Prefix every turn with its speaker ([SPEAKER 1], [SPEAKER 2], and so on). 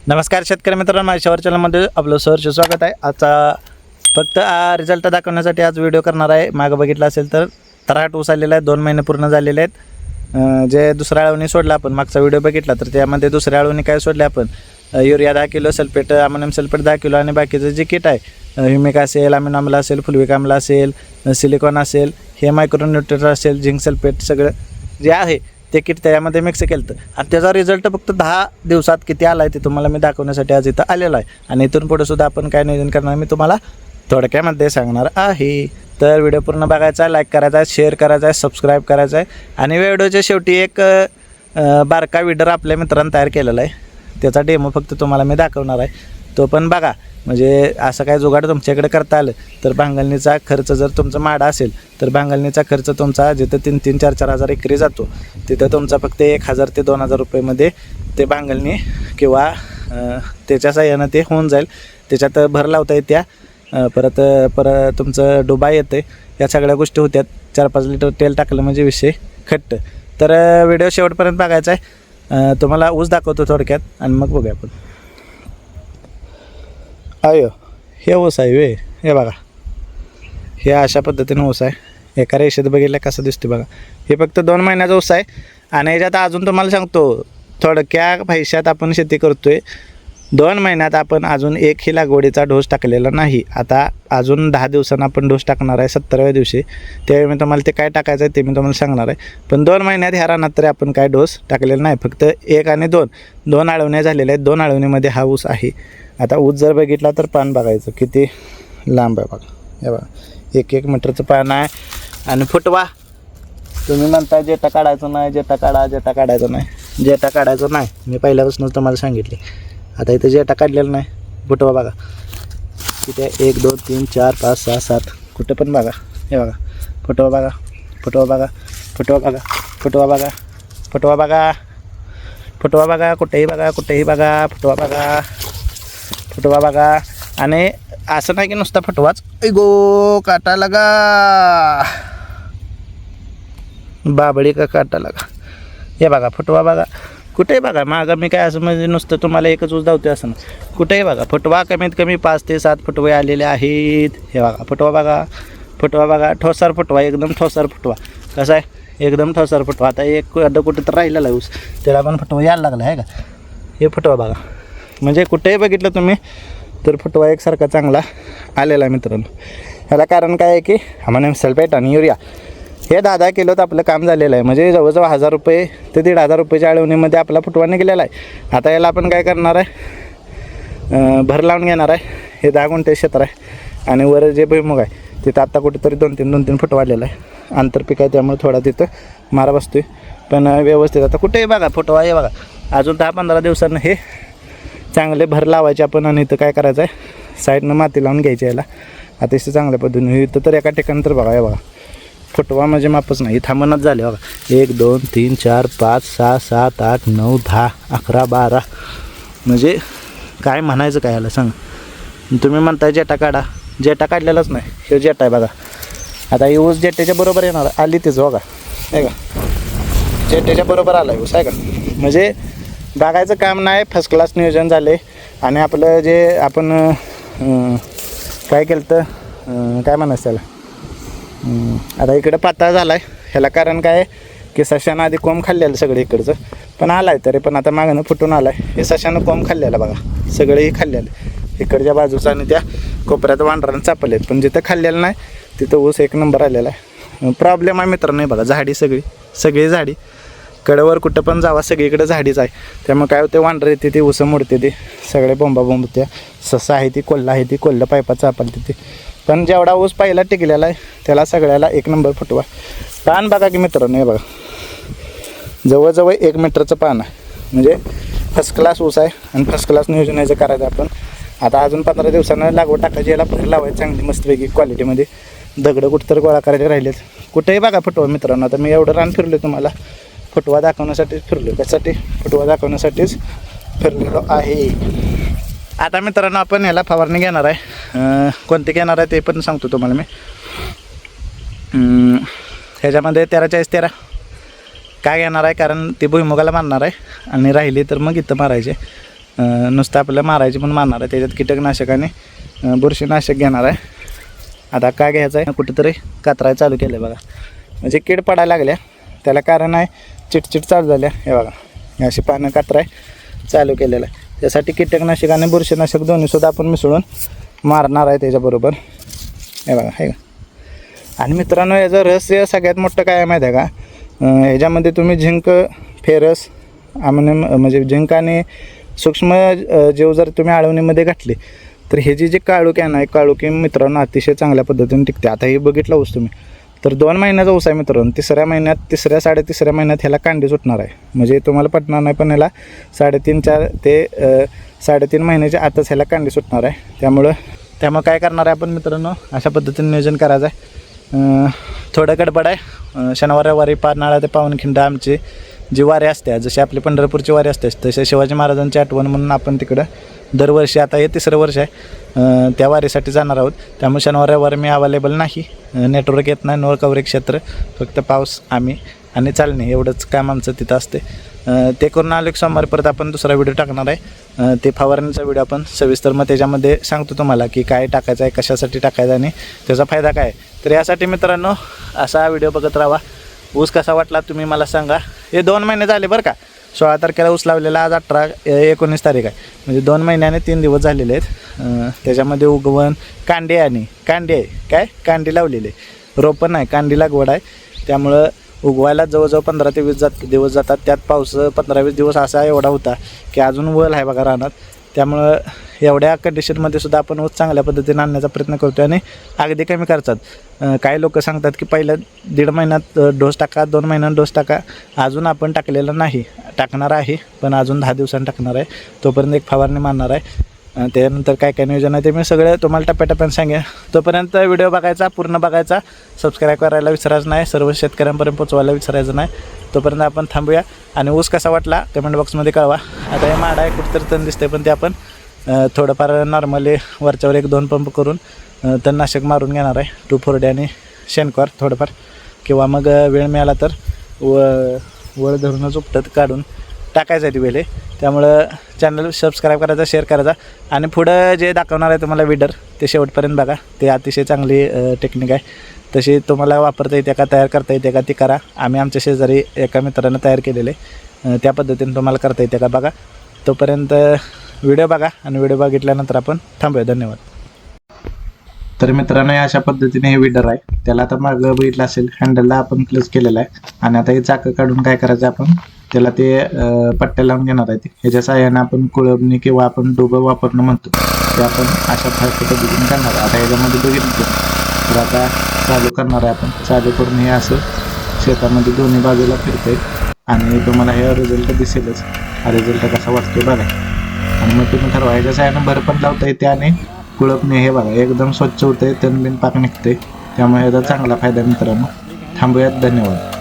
[SPEAKER 1] नमस्कार शेतकरी मित्रांनो, माझ्या चॅनलमध्ये आपलं सहर्ष स्वागत आहे। आजचा फक्त रिझल्ट दाखवण्यासाठी आज व्हिडिओ करणार आहे। मागं बघितलं असेल तर तराट ऊस आलेला आहे, 2 महिने पूर्ण झालेले आहेत। जे दुसऱ्या आळवणी सोडला आपण, मागचा व्हिडिओ बघितला तर त्यामध्ये दुसऱ्या आळवणी काय सोडले आपण, urea 10 kilo, sulphate ammonium sulphate 10 kilo आणि बाकीचं जे किट आहे, ह्युमिक असेल, अमिनो आम्ल असेल, फुलविक आम्ल असेल, सिलिकॉन असेल, हे मायक्रोन्यूट्रिएंट असेल, झिंक सल्फेट सगळं जे आहे ते किट त्यामध्ये मिक्स केलं आणि त्याचा रिझल्ट फक्त 10 दिवसात किती आला आहे ते तुम्हाला मी दाखवण्यासाठी आज इथं आलेला आहे। आणि इथून पुढे सुद्धा आपण काय नियोजन करणार मी तुम्हाला थोडक्यामध्ये सांगणार आहे। तर व्हिडिओ पूर्ण बघायचा आहे, लाईक करायचा आहे, शेअर करायचा आहे, सबस्क्राईब करायचा आहे आणि व्हिडिओच्या शेवटी एक बारका विडर आपल्या मित्रांनी तयार केलेला आहे, त्याचा डेमो फक्त तुम्हाला मी दाखवणार आहे, तो पण बघा। म्हणजे असं काय जुगाड तुमच्याकडे करता आलं तर भांगलणीचा खर्च जर तुमचा माडा असेल तर भांगलणीचा खर्च तुमचा जिथं 3-3, 4-4 हजार एकरी जातो तिथं तुमचा फक्त 1000 ते 2000 रुपयेमध्ये ते भांगलणी किंवा त्याच्या साह्यानं ते होऊन जाईल। त्याच्यात भर लावता येत्या, परत तुमचं डुबा येते, या सगळ्या गोष्टी होत्यात। 4-5 लिटर तेल टाकलं म्हणजे विषय खट्ट। तर व्हिडिओ शेवटपर्यंत बघायचा आहे। तुम्हाला ऊस दाखवतो थोडक्यात आणि मग बघूया आपण। अयो हे ऊस आहे वे, हे बघा, हे अशा पद्धतीनं ऊस आहे। एका रेषेत बघितलं कसं दिसते बघा। हे फक्त 2 महिन्याचा ऊस आहे आणि याच्यात अजून तुम्हाला सांगतो थोडक्या पैशात आपण शेती करतोय। 2 महिन्यात आपण अजून एकही लागवडीचा डोस टाकलेला नाही। आता अजून 10 दिवसांना आपण डोस टाकणार आहे, 70व्या दिवशी। त्यावेळी मी तुम्हाला ते काय टाकायचं आहे ते मी तुम्हाला सांगणार आहे। पण 2 महिन्यात ह्या रानात तरी आपण काय डोस टाकलेला नाही, फक्त 1 आणि 2 आळवण्या झालेल्या आहेत। 2 आळवणीमध्ये हा ऊस आहे। आता ऊस जर बघितला तर पान बघायचं किती लांब आहे बघा, हे बघा 1-1 मीटरचं पान आहे। आणि फुटवा तुम्ही म्हणता जेटा काढायचं नाही, जेटा काढायचं नाही, जेटा काढायचं नाही, मी पहिल्यापासूनच तुम्हाला सांगितले। आता इथं जेटा काढलेलं नाही, फुटवा बघा किती आहे, 1 2 3 4 5 6 7, कुठं पण बघा, हे बघा फुटवा बघा, फुटवा बघा, फुटवा बघा, फुटवा बघा, फुटवा बघा, फुटवा बघा, कुठेही बघा, कुठेही बघा, फुटवा बघा, फुटवा बघा। आणि असं नाही की नुसता फुटवाच, गो काटा लगा, बाबळी का काटा लगा, हे बघा फुटवा बघा, कुठेही बघा। मागं मी काय असं म्हणजे नुसतं तुम्हाला एकच ऊस धावतोय असं ना, कुठेही बघा फुटवा कमीत कमी 5 ते 7 फुटवे आलेले आहेत। हे बघा फुटवा बघा, फुटवा बघा, ठोसार फुटवा, एकदम ठोसार फुटवा, कसा आहे एकदम ठोसार फुटवा। आता एक कुठं तर राहिलेला ऊस त्याला पण फुटवा यायला लागला आहे का, हे फुटवा बघा। म्हणजे कुठेही बघितलं तुम्ही तर फुटवा एकसारखा चांगला आलेला आहे मित्रांनो। ह्याला कारण काय आहे की अमोनियम सल्फेट आणि युरिया हे 10-10 किलोत आपलं काम झालेलं आहे। म्हणजे जवळजवळ 1000 रुपये ते 1500 रुपयाच्या आळवणीमध्ये आपला फुटवा निघालेला आहे। आता याला आपण काय करणार आहे, भर लावून घेणार आहे। हे 10 गुंठे क्षेत्र आहे आणि वर जे भुईमुग आहे तिथं आत्ता कुठेतरी 2-3 फुट वाढलेला आहे। आंतरपीक आहे त्यामुळे थोडा तिथं मारा बसतोय, पण व्यवस्थित आता कुठेही बघा फुटवा, हे बघा अजून 10-15 दिवसांनी हे चांगले भर लावायचे आपण। आणि इथं काय करायचं आहे, साईडनं माती लावून घ्यायची याला अतिशय चांगल्या पद्धतीने। इथं तर एका ठिकाणी तर बघा, हे बघा फुटवा म्हणजे मापच नाही, थांबणच झाले बघा। 1 2 3 4 5 6 7 8 9 10 11 12, म्हणजे काय म्हणायचं काय याला सांग। तुम्ही म्हणताय जेटा काढा, जेटा काढलेलाच नाही, हे जेटा आहे बघा। आता ही ऊस जेट्याच्या बरोबर येणार आली तेच बघा, आहे का जेट्याच्या बरोबर आला ऊस, आहे का। म्हणजे बागायचं काम नाही, फर्स्ट क्लास नियोजन झाले। आणि आपलं जे आपण काय केलं तर काय म्हणायचं त्याला, आता इकडं पातळ झाला आहे। ह्याला कारण काय की सशानं आधी कोंब खाल्लेलं सगळं इकडचं, पण आला आहे तरी पण आता मागणं फुटून आला आहे। हे सशानं कोंब खाल्लेलं बघा, सगळंही खाल्लेलं इकडच्या बाजूचं आणि त्या कोपऱ्यात वांढरानं चापलेत, पण जिथं खाल्लेलं नाही तिथं ऊस 1 नंबर आलेला आहे। प्रॉब्लेम आहे मित्रांनो, बघा झाडी सगळी झाडी, कडेवर कुठं पण जावा सगळीकडे झाडीच आहे। त्यामुळे काय होते, वांढर येते ते ऊस मोडते, ते सगळे बोंबाबोंबत्या, ससा आहे ती, कोल्हा आहे ती, कोल्हा पायपा चापलते ते। पण जेवढा ऊस पहिला टिकलेला आहे त्याला सगळ्याला 1 नंबर फुटवा। पान बघा की मित्रांनो, हे बघा जवळजवळ 1 मीटरचं पान आहे, म्हणजे फर्स्ट क्लास ऊस आहे आणि फर्स्ट क्लास नियोजन याचं करायचं आपण। आता अजून 15 दिवसांना लागवड टाकायची, याला भर लावायची चांगली मस्तपैकी क्वालिटीमध्ये। दगडं कुठं तर गोळा करायचे राहिलेत, कुठेही बघा फुटवा मित्रांनो। आता मी एवढं रान फिरलो तुम्हाला फुटवा दाखवण्यासाठीच फिरलो, त्यासाठी फुटवा दाखवण्यासाठीच फिरलेलो आहे। आता मित्रांनो आपण याला फवारणी घेणार आहे, कोणती घेणार आहे ते पण सांगतो तुम्हाला मी। ह्याच्यामध्ये 13-40-13 काय घेणार आहे, कारण ती भुईमुगाला मारणार आहे आणि राहिली तर मग इथं मारायचे। नुसतं आपल्याला मारायची पण मारणार आहे. त्याच्यात कीटकनाशक आणि बुरशीनाशक घेणार आहे. आता काय घ्यायचं आहे, कुठेतरी कातराय चालू केलं बघा, म्हणजे कीड पडायला लागल्या. त्याला कारण आहे चिटचिट चालू झाल्या. हे बघा, हे अशी पानं कातराय चालू केलेलं आहे. त्यासाठी कीटकनाशक आणि बुरशीनाशक दोन्हीसुद्धा आपण मिसळून मारणार आहे त्याच्याबरोबर. हे बघा, हे का. आणि मित्रांनो, याचं रहस्य सगळ्यात मोठं काय आहे माहीत आहे का, ह्याच्यामध्ये तुम्ही झिंक, फेरस म्हणजे झिंक आणि सूक्ष्म जीव जर तुम्ही आळवणीमध्ये घातले तर ह्याची जी काळुकी आहे ना, काळुकी मित्रांनो अतिशय चांगल्या पद्धतीने टिकते. आता हे बघितलं ऊस तुम्ही, तर 2 महिन्याचा ऊस आहे मित्रांनो. तिसऱ्या साडेतिसऱ्या महिन्यात ह्याला कांडी सुटणार आहे. म्हणजे तुम्हाला पटणार नाही, पण ह्याला 3.5-4 ते 3.5 महिन्याच्या आतच ह्याला कांडी सुटणार आहे. त्यामुळं काय करणार आहे आपण मित्रांनो, अशा पद्धतीने नियोजन करायचं आहे. थोडं गडबड आहे. शनिवार रविवारी पारनाळा ते पावनखिंड आमची जी वारी असते, जशी आपली पंढरपूरची वारी असते तसे शिवाजी महाराजांची आठवण म्हणून आपण तिकडं दरवर्षी, आता हे 3रं वर्ष आहे, त्या वारीसाठी जाणार आहोत. त्यामुळे शनिवार रविवारी मी अवेलेबल नाही, नेटवर्क येत नाही, नो कव्हरेज क्षेत्र, फक्त पाऊस आम्ही आणि चालणे एवढंच काम आमचं तिथं असते. ते करून आलो की सोमवारी परत आपण दुसरा व्हिडिओ टाकणार आहे. ते फवारणीचा व्हिडिओ आपण सविस्तर मग त्याच्यामध्ये सांगतो तुम्हाला की काय टाकायचं आहे, कशासाठी टाकायचं आणि त्याचा फायदा काय. तर यासाठी मित्रांनो असा व्हिडिओ बघत राहा. ऊस कसा वाटला तुम्ही मला सांगा. हे 2 महिने झाले बरं का. 16 तारखेला ऊस लावलेला, आज 19 तारीख आहे, म्हणजे 2 महिन्याने 3 दिवस झालेले आहेत. त्याच्यामध्ये उगवण कांडी आहे काय कांडी लावलेली आहे, रोपण आहे, कांडी लागवड आहे. त्यामुळं उगवायला जवळजवळ 15 ते 20 दिवस जातात. त्यात पाऊस 15-20 दिवस असा एवढा होता की अजून वल आहे बघा रानात. त्यामुळं एवढ्या कंडिशनमध्ये सुद्धा आपण ऊस चांगल्या पद्धतीने आणण्याचा प्रयत्न करतो आणि अगदी कमी खर्चात. काही लोक सांगतात की पहिल्या 1.5 महिन्यात डोस टाका, 2 महिन्यात डोस टाका. अजून आपण टाकलेला नाही, टाकणार आहे, पण अजून 10 दिवसांनी टाकणार आहे. तोपर्यंत एक फवारणी मारणार आहे. त्यानंतर काय काय नियोजन आहे ते मी सगळं तुम्हाला टप्प्याटप्प्याने सांगेन. तोपर्यंत व्हिडिओ बघायचा, पूर्ण बघायचा, सबस्क्राईब करायला विसरायचं नाही, सर्व शेतकऱ्यांपर्यंत पोचवायला विसरायचं नाही. तोपर्यंत आपण थांबूया आणि ऊस कसा वाटला कमेंट बॉक्समध्ये कळवा. आता हे माडा आहे कुठंतरी तण दिसते, पण ते आपण थोडंफार नॉर्मली वरच्यावर 1-2 पंप करून तणनाशक मारून घेणार आहे. 2,4-D आणि शेणखोर थोडंफार, किंवा मग वेळ मिळाला तर वळ धरूनच उपटत काढून टाकायचं आहे ती वेळे. त्यामुळं चॅनल सबस्क्राईब करायचा, शेअर करायचा आणि पुढं जे दाखवणार आहे तुम्हाला विडर ते शेवटपर्यंत बघा. ते अतिशय चांगली टेक्निक आहे. तशी तुम्हाला वापरता येते का, तयार करता येते का, ती करा. आम्ही आमच्या शेजारी एका मित्रानं तयार केलेले, त्या पद्धतीने तुम्हाला करता येते का बघा. तोपर्यंत व्हिडिओ बघा आणि व्हिडिओ बघितल्यानंतर आपण थांबूया. धन्यवाद. तर मित्रांनो, अशा पद्धतीने हे विडर आहे. त्याला आता मागं बघितलं असेल, हँडलला आपण क्लोज केलेला आहे आणि आता हे चाकं काढून काय करायचं, आपण त्याला ते पट्ट्या लावून घेणार आहे. ह्याच्या सहाय्यानं आपण कुळबणी किंवा आपण डोबं वापरणं म्हणतो ते आपण अशा पद्धतीने करणार आहे. आता ह्याच्यामध्ये बघितलं तर आता चालू करणार आहे. आपण चालू करून हे असं शेतामध्ये दोन्ही बाजूला फिरतंय आणि तुम्हाला हे रिझल्ट दिसेलच. हा रिझल्ट कसा वाटतो बघा आणि मग तुम्ही ठरवा. ह्याच्या सहाय्यानं भर पण लावता येते आणि कुळपणे हे बघा एकदम स्वच्छ होते, तणबिन पाक निघते. त्यामुळे याचा चांगला फायदा मित्रांनो. थांबूयात. धन्यवाद.